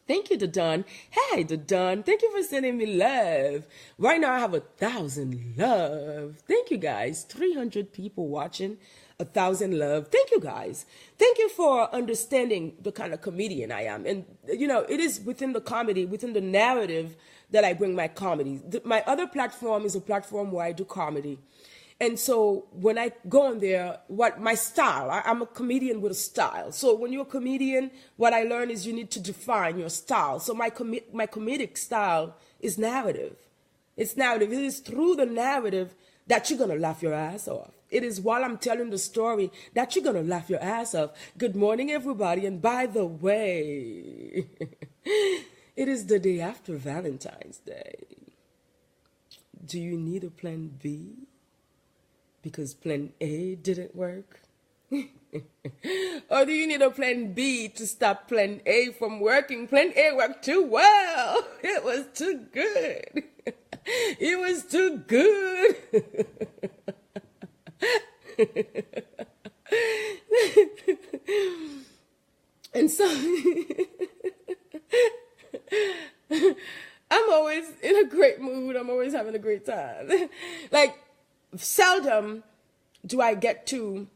Speaker 1: Thank you, Dadan. Hey, Dadan. Thank you for sending me love. Right now, I have 1,000 love. Thank you, guys. 300 people watching. 1,000 love. Thank you, guys. Thank you for understanding the kind of comedian I am. And, you know, it is within the comedy, within the narrative that I bring my comedy. My other platform is a platform where I do comedy. And so when I go on there, what my style, I'm a comedian with a style. So when you're a comedian, what I learned is you need to define your style. So my comedic style is narrative. It's narrative. It is through the narrative that you're going to laugh your ass off. It is while I'm telling the story that you're going to laugh your ass off. Good morning, everybody. And by the way, it is the day after Valentine's Day. Do you need a plan B? Because plan A didn't work? Or do you need a plan B to stop plan A from working? Plan A worked too well. It was too good. It was too good. And so I'm always in a great mood. I'm always having a great time. Like, seldom do I get to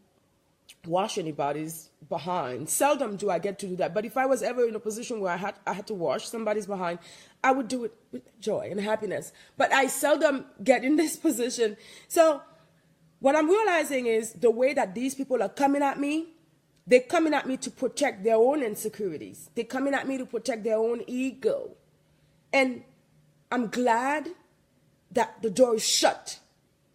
Speaker 1: wash anybody's behind. Seldom do I get to do that. But if I was ever in a position where I had to wash somebody's behind, I would do it with joy and happiness. But I seldom get in this position. So what I'm realizing is the way that these people are coming at me, they're coming at me to protect their own insecurities. They're coming at me to protect their own ego. And I'm glad that the door is shut,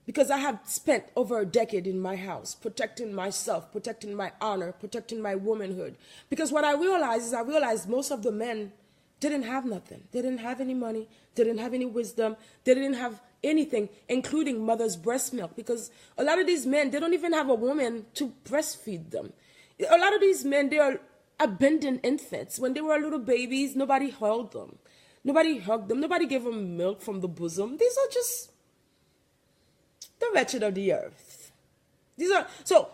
Speaker 1: because I have spent over a decade in my house protecting myself, protecting my honor, protecting my womanhood. Because what I realized most of the men didn't have nothing. They didn't have any money. They didn't have any wisdom. They didn't have anything, including mother's breast milk. Because a lot of these men, they don't even have a woman to breastfeed them. A lot of these men, they are abandoned infants. When they were little babies, nobody held them. Nobody hugged them. Nobody gave them milk from the bosom. These are just the wretched of the earth. So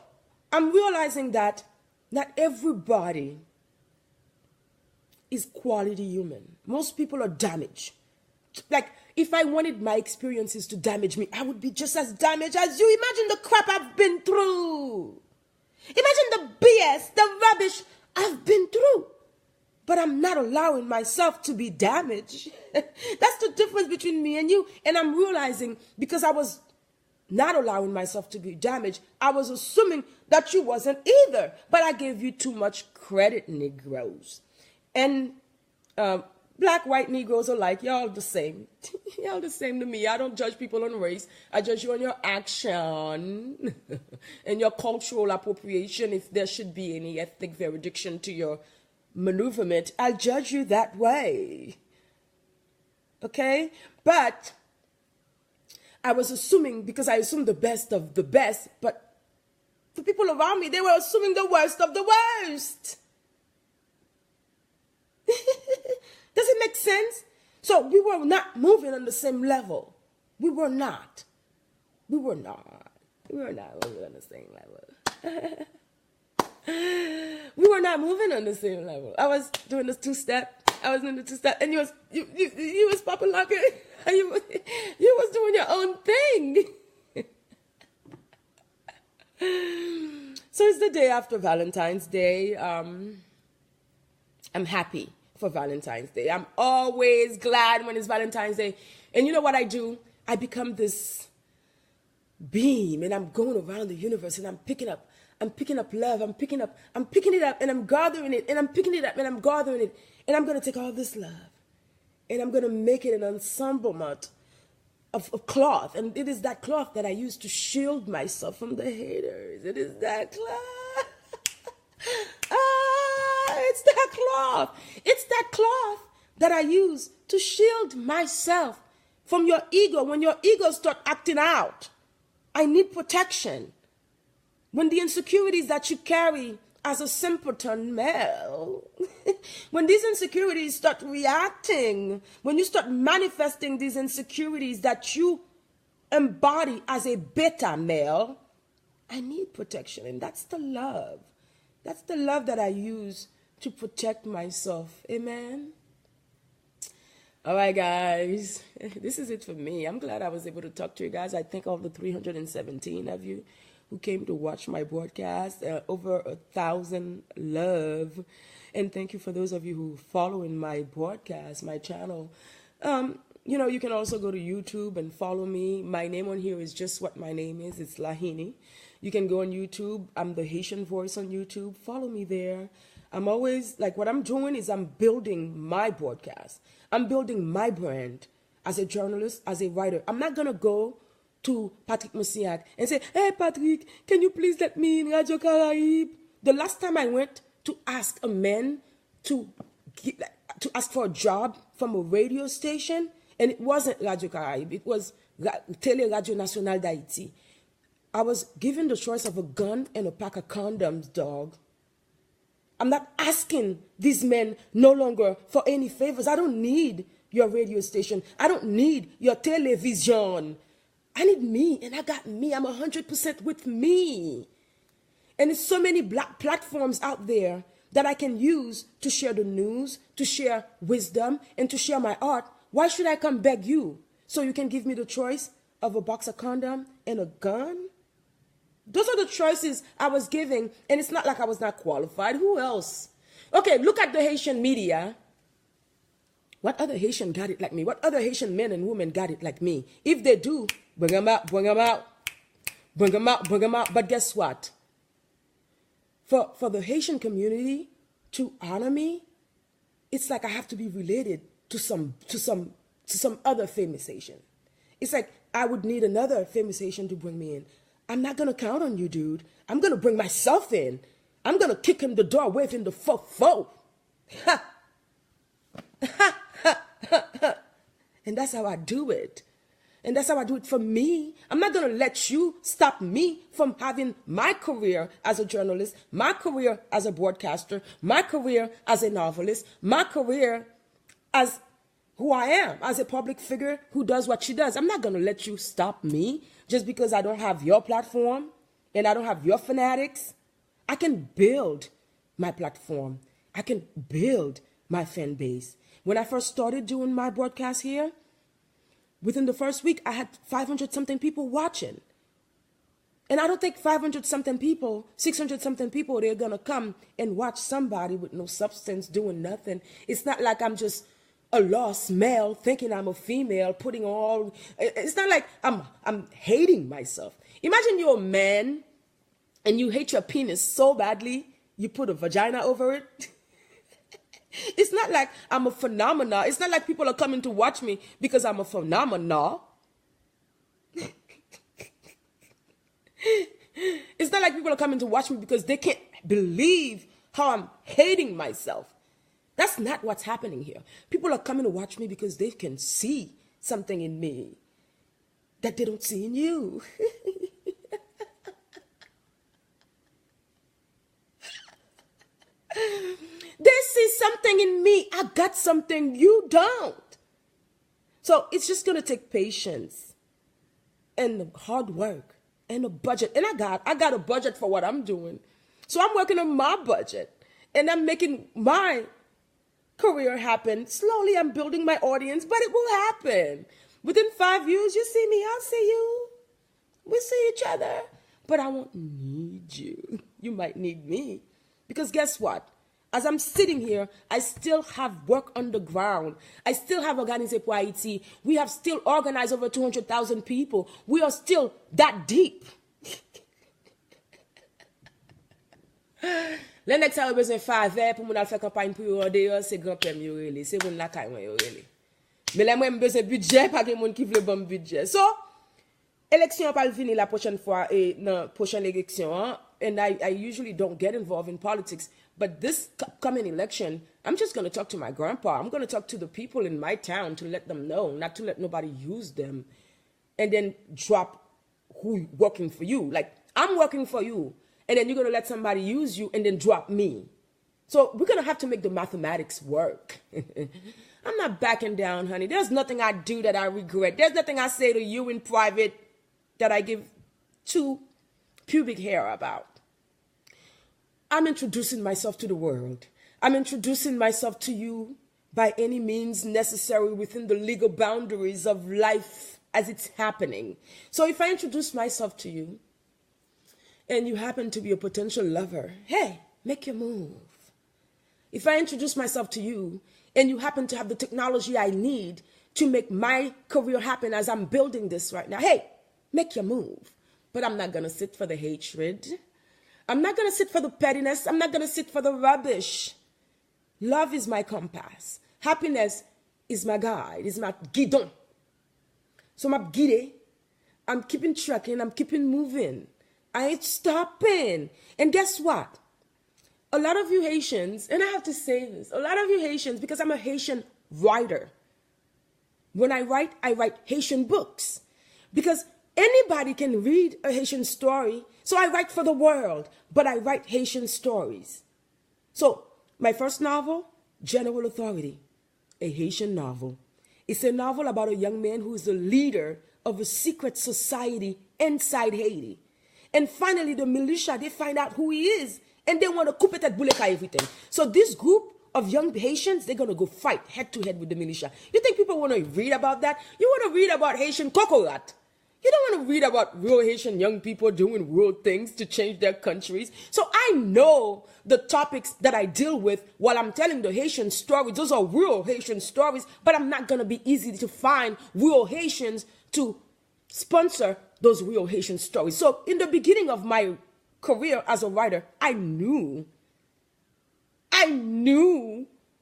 Speaker 1: I'm realizing that not everybody is quality human. Most people are damaged. Like, if I wanted my experiences to damage me, I would be just as damaged as you. Imagine the crap I've been through. Imagine the BS, the rubbish I've been through. But I'm not allowing myself to be damaged. That's the difference between me and you. And I'm realizing, because I was not allowing myself to be damaged, I was assuming that you wasn't either. But I gave you too much credit, Negroes. And black, white Negroes alike, y'all the same. Y'all the same to me. I don't judge people on race. I judge you on your action and your cultural appropriation. If there should be any ethnic jurisdiction to your maneuverment, I'll judge you that way. Okay? But I was assuming, because I assumed the best of the best, but the people around me, they were assuming the worst of the worst. Does it make sense? So we were not moving on the same level. We were not. We were not moving on the same level. We were not moving on the same level. I was doing this two-step. I was doing the two-step, and you was popping like it. You was doing your own thing. So it's the day after Valentine's Day. I'm happy for Valentine's Day. I'm always glad when it's Valentine's Day. And you know what I do? I become this beam, and I'm going around the universe, and I'm picking up love. I'm picking it up, and I'm gathering it, and I'm picking it up, and I'm gathering it. And I'm going to take all this love, and I'm going to make it an ensemblement of cloth. And it is that cloth that I use to shield myself from the haters. It is that cloth. It's that cloth. It's that cloth that I use to shield myself from your ego. When your ego start acting out, I need protection. When the insecurities that you carry as a simpleton male, when these insecurities start reacting, when you start manifesting these insecurities that you embody as a beta male, I need protection. And that's the love. That's the love that I use to protect myself. Amen. All right, guys. This is it for me. I'm glad I was able to talk to you guys. I thank all the 317 of you who came to watch my broadcast. Over 1,000 love. And thank you for those of you who follow in my broadcast, my channel. you know, you can also go to YouTube and follow me. My name on here is just what my name is. It's Lahini. You can go on YouTube. I'm the Haitian Voice on YouTube. Follow me there. I'm always, like, what I'm doing is I'm building my broadcast. I'm building my brand as a journalist, as a writer. I'm not going to go to Patrick Mosiak and say, hey, Patrick, can you please let me in Radio Caraïbe? The last time I went to ask a man to ask for a job from a radio station, and it wasn't Radio Caraïbe, it was Télé Radio Nationale d'Haïti. I was given the choice of a gun and a pack of condoms, dog. I'm not asking these men no longer for any favors. I don't need your radio station. I don't need your television. I need me, and I got me. I'm 100% with me. And there's so many black platforms out there that I can use to share the news, to share wisdom, and to share my art. Why should I come beg you so you can give me the choice of a box of condom and a gun? Those are the choices I was giving, and it's not like I was not qualified. Who else? Okay, look at the Haitian media. What other Haitian got it like me? What other Haitian men and women got it like me? If they do, bring them out, bring them out. Bring them out, bring them out. But guess what? For the Haitian community to honor me, it's like I have to be related to some other famous Haitian. It's like I would need another famous Haitian to bring me in. I'm not going to count on you, dude. I'm going to bring myself in. I'm going to kick in the door, waving the fo-fo. Ha! Ha! Ha! Ha! Ha! And that's how I do it. And that's how I do it for me. I'm not going to let you stop me from having my career as a journalist, my career as a broadcaster, my career as a novelist, my career as who I am, as a public figure who does what she does. I'm not going to let you stop me just because I don't have your platform and I don't have your fanatics. I can build my platform. I can build my fan base. When I first started doing my broadcast here, within the first week, I had 500-something people watching. And I don't think 500-something people, 600-something people, they're going to come and watch somebody with no substance doing nothing. It's not like I'm just a lost male thinking I'm a female, putting all... It's not like I'm hating myself. Imagine you're a man and you hate your penis so badly, you put a vagina over it. It's not like I'm a phenomenon. It's not like people are coming to watch me because I'm a phenomenon. It's not like people are coming to watch me because they can't believe how I'm hating myself. That's not what's happening here. People are coming to watch me because they can see something in me that they don't see in you. They see something in me. I got something you don't. So it's just going to take patience and hard work and a budget. And I got a budget for what I'm doing. So I'm working on my budget and I'm making my career happen. Slowly I'm building my audience, but it will happen. Within 5 years, you see me, I'll see you. We'll see each other. But I won't need you. You might need me. Because guess what? As I'm sitting here, I still have work on the ground. I still have Organisé pour Haïti. We have still organized over 200,000 people. We are still that deep. Le nek sa besoin faire pour moun al faire campagne pour yo dehors, c'est grand-père yo relé, c'est moun la kay moi yo relé. Mais là moi besoin budget, pas de moun qui veut bon budget. So, élection pas venir la prochaine fois et dans prochaine élection, hein? And I usually don't get involved in politics. But this coming election, I'm just going to talk to my grandpa. I'm going to talk to the people in my town to let them know, not to let nobody use them and then drop who working for you. Like, I'm working for you, and then you're going to let somebody use you and then drop me. So we're going to have to make the mathematics work. I'm not backing down, honey. There's nothing I do that I regret. There's nothing I say to you in private that I give two pubic hair about. I'm introducing myself to the world. I'm introducing myself to you by any means necessary within the legal boundaries of life as it's happening. So if I introduce myself to you and you happen to be a potential lover, hey, make your move. If I introduce myself to you and you happen to have the technology I need to make my career happen as I'm building this right now. Hey, make your move. But I'm not going to sit for the hatred. I'm not going to sit for the pettiness. I'm not going to sit for the rubbish. Love is my compass. Happiness is my guide, is my guidon. So I'm guided. I'm keeping tracking. I'm keeping moving. I ain't stopping. And guess what? A lot of you Haitians, and I have to say this, a lot of you Haitians, because I'm a Haitian writer. When I write Haitian books. Because anybody can read a Haitian story. So I write for the world, but I write Haitian stories. So my first novel, General Authority, a Haitian novel. It's a novel about a young man who is the leader of a secret society inside Haiti. And finally, the militia, they find out who he is, and they want to coupe tête bouleka everything. So this group of young Haitians, they're going to go fight head-to-head with the militia. You think people want to read about that? You want to read about Haitian coconut. You don't want to read about real Haitian young people doing real things to change their countries. So I know the topics that I deal with while I'm telling the Haitian stories. Those are real Haitian stories, but I'm not going to be easy to find real Haitians to sponsor those real Haitian stories. So in the beginning of my career as a writer, I knew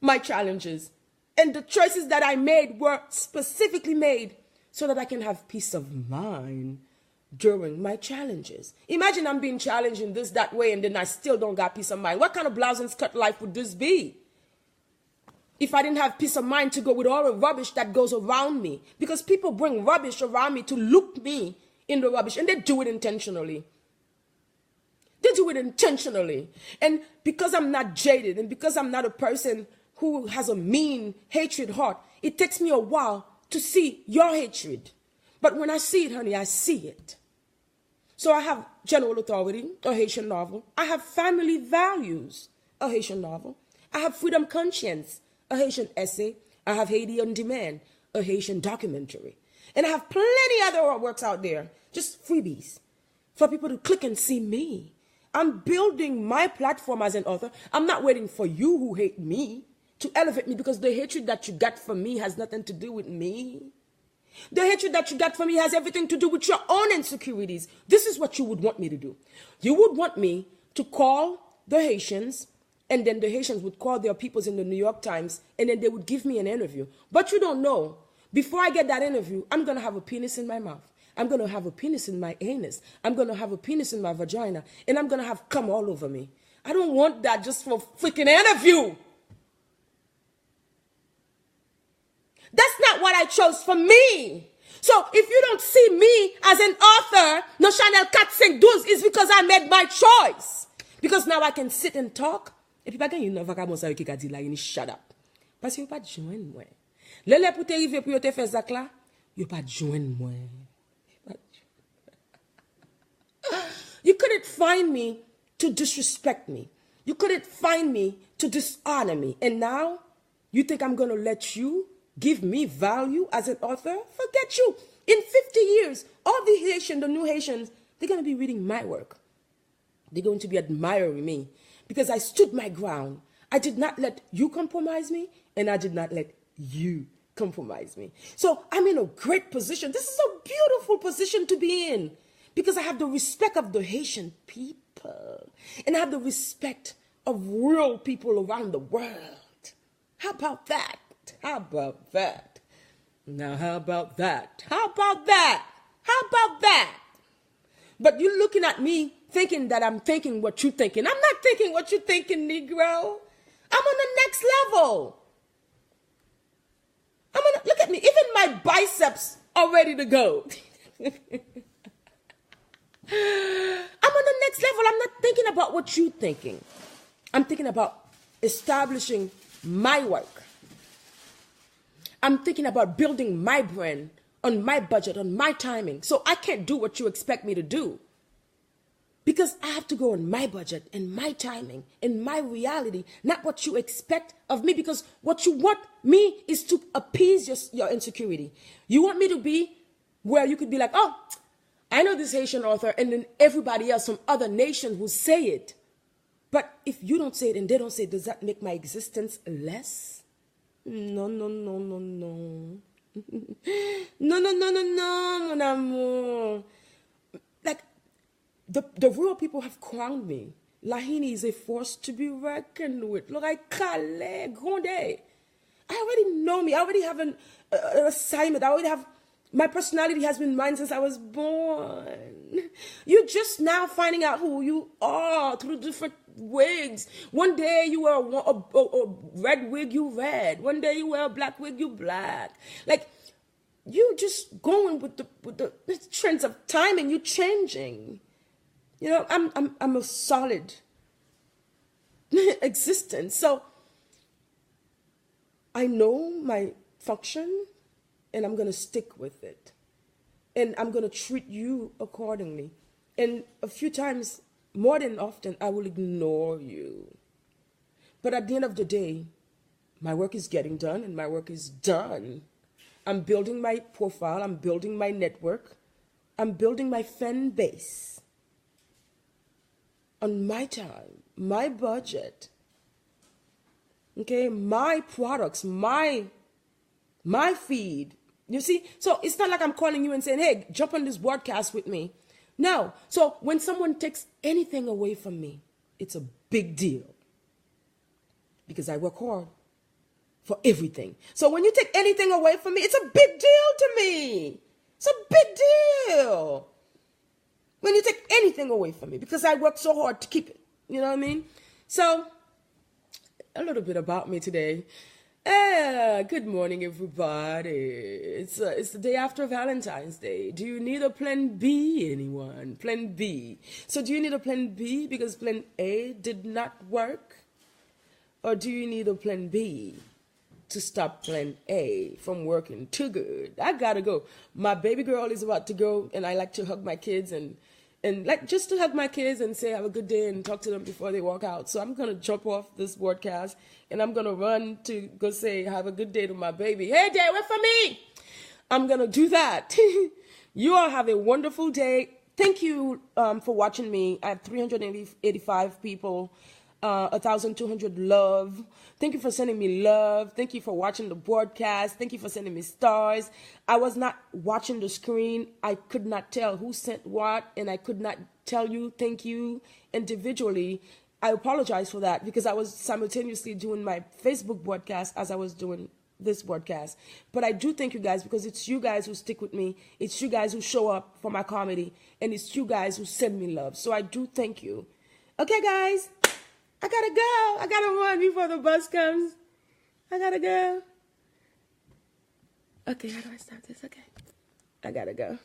Speaker 1: my challenges. And the choices that I made were specifically made so that I can have peace of mind during my challenges. Imagine I'm being challenged in this, that way, and then I still don't got peace of mind. What kind of blouse and skirt life would this be? If I didn't have peace of mind to go with all the rubbish that goes around me. Because people bring rubbish around me to loop me in the rubbish, and they do it intentionally. They do it intentionally. And because I'm not jaded, and because I'm not a person who has a mean hatred heart, it takes me a while to see your hatred. But when I see it, honey, I see it. So I have General Authority, a Haitian novel. I have Family Values, a Haitian novel. I have Freedom Conscience, a Haitian essay. I have Haiti on Demand, a Haitian documentary. And I have plenty other works out there, just freebies, for people to click and see me. I'm building my platform as an author. I'm not waiting for you who hate me to elevate me, because the hatred that you got for me has nothing to do with me. The hatred that you got for me has everything to do with your own insecurities. This is what you would want me to do. You would want me to call the Haitians, and then the Haitians would call their peoples in the New York Times, and then they would give me an interview. But you don't know, before I get that interview, I'm going to have a penis in my mouth. I'm going to have a penis in my anus. I'm going to have a penis in my vagina, and I'm going to have cum all over me. I don't want that just for a freaking interview. That's not what I chose for me. So if you don't see me as an author, no Chanel 4-5-12, is because I made my choice. Because now I can sit and talk. Et puis pas gagne une vaca monsa qui a dit là, il shut up. Parce que yo pas joindre moi. Lele pour te rive pour yo te faire zak là, yo pas joindre moi. You couldn't find me to disrespect me. You couldn't find me to dishonor me. And now you think I'm going to let you give me value as an author? Forget you. In 50 years, all the Haitians, the new Haitians, they're going to be reading my work. They're going to be admiring me because I stood my ground. I did not let you compromise me, and I did not let you compromise me. So I'm in a great position. This is a beautiful position to be in because I have the respect of the Haitian people, and I have the respect of real people around the world. How about that? How about that? Now, how about that? How about that? How about that? But you're looking at me thinking that I'm thinking what you're thinking. I'm not thinking what you're thinking, Negro. I'm on the next level. Look at me. Even my biceps are ready to go. I'm on the next level. I'm not thinking about what you're thinking. I'm thinking about establishing my work. I'm thinking about building my brand on my budget, on my timing. So I can't do what you expect me to do. Because I have to go on my budget and my timing and my reality, not what you expect of me. Because what you want me is to appease your insecurity. You want me to be where you could be like, oh, I know this Haitian author, and then everybody else from other nations will say it. But if you don't say it and they don't say it, does that make my existence less? No, no, no, no, no. No, no, no, no, no, mon amour. Like, the real people have crowned me. Lahini is a force to be reckoned with. Look, I Calais, Grande. I already know me. I already have an assignment. I already have, my personality has been mine since I was born. You're just now finding out who you are through different wigs. One day you wear a red wig, you red. One day you wear a black wig, you black. Like, you just going with the trends of time, and you changing. You know, I'm a solid existence. So I know my function, and I'm gonna stick with it. And I'm gonna treat you accordingly. And a few times, more than often, I will ignore you. But at the end of the day, my work is getting done, and my work is done. I'm building my profile, I'm building my network, I'm building my fan base. On my time, my budget, okay, my products, my feed. You see? So it's not like I'm calling you and saying, hey, jump on this broadcast with me. No. So when someone takes anything away from me, it's a big deal. Because I work hard for everything. So when you take anything away from me, it's a big deal to me. It's a big deal. When you take anything away from me, because I work so hard to keep it. You know what I mean? So, a little bit about me today. Good morning, everybody. It's the day after Valentine's Day. Do you need a plan B, anyone? Plan B. So do you need a plan B because plan A did not work? Or do you need a plan B to stop plan A from working too good? I gotta go. My baby girl is about to go, and I like to hug my kids and like just to hug my kids and say have a good day and talk to them before they walk out. So I'm gonna jump off this broadcast and I'm gonna run to go say have a good day to my baby. Hey, day, wait for me. I'm gonna do that. You all have a wonderful day. Thank you for watching me. I have 385 people. 1,200 love. Thank you for sending me love. Thank you for watching the broadcast. Thank you for sending me stars. I was not watching the screen. I could not tell who sent what, and I could not tell you thank you individually. I apologize for that because I was simultaneously doing my Facebook broadcast as I was doing this broadcast. But I do thank you guys because it's you guys who stick with me. It's you guys who show up for my comedy, and it's you guys who send me love. So I do thank you. Okay, guys. I gotta go. I gotta run before the bus comes. I gotta go. Okay, how do I stop this? Okay. I gotta go.